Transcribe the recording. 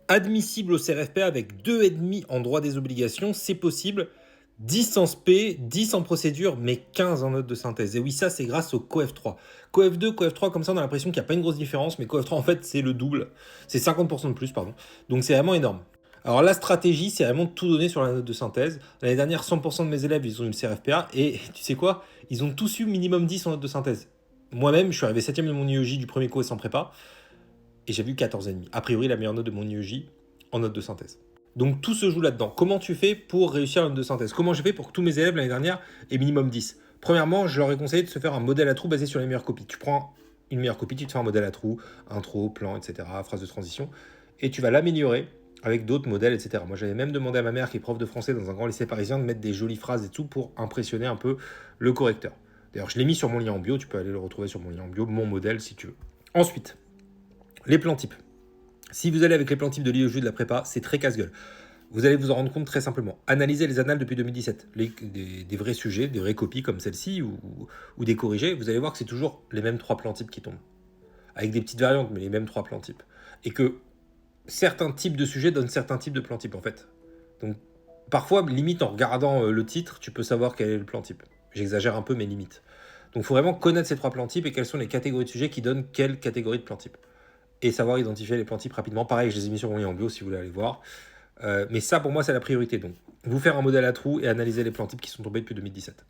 Admissible au CRFPA avec 2,5 en droit des obligations, c'est possible. 10 en SP, 10 en procédure, mais 15 en note de synthèse. Et oui, ça, c'est grâce au COEF3. COEF2, COEF3, comme ça, on a l'impression qu'il n'y a pas une grosse différence, mais COEF3, en fait, c'est le double. C'est 50% de plus, pardon. Donc, c'est vraiment énorme. Alors, la stratégie, c'est vraiment de tout donner sur la note de synthèse. L'année dernière, 100% de mes élèves, ils ont eu le CRFPA. Et tu sais quoi? Ils ont tous eu minimum 10 en note de synthèse. Moi-même, je suis arrivé 7ème de mon IEJ du premier cours sans prépa. Et j'ai vu 14,5. A priori, la meilleure note de mon IEJ en note de synthèse. Donc tout se joue là-dedans. Comment tu fais pour réussir la note de synthèse? Comment j'ai fait pour que tous mes élèves l'année dernière aient minimum 10? Premièrement, je leur ai conseillé de se faire un modèle à trous basé sur les meilleures copies. Tu prends une meilleure copie, tu te fais un modèle à trous, intro, plan, etc., phrase de transition, et tu vas l'améliorer avec d'autres modèles, etc. Moi, j'avais même demandé à ma mère, qui est prof de français dans un grand lycée parisien, de mettre des jolies phrases et tout pour impressionner un peu le correcteur. D'ailleurs, je l'ai mis sur mon lien en bio, tu peux aller le retrouver sur mon lien en bio, mon modèle si tu veux. Ensuite, les plans types. Si vous allez avec les plans types de l'IEJ de la prépa, c'est très casse-gueule. Vous allez vous en rendre compte très simplement. Analysez les annales depuis 2017, des vrais sujets, des vraies copies comme celle-ci ou des corrigés, vous allez voir que c'est toujours les mêmes 3 plans types qui tombent. Avec des petites variantes, mais les mêmes 3 plans types. Et que certains types de sujets donnent certains types de plans types en fait. Donc parfois, limite en regardant le titre, tu peux savoir quel est le plan type. J'exagère un peu, mais limite. Donc il faut vraiment connaître ces 3 plans types et quelles sont les catégories de sujets qui donnent quelle catégorie de plan type. Et savoir identifier les plans types rapidement. Pareil, je les ai mis sur mon lien en bio si vous voulez aller voir. Mais ça, pour moi, c'est la priorité. Donc, vous faire un modèle à trous et analyser les plans types qui sont tombés depuis 2017.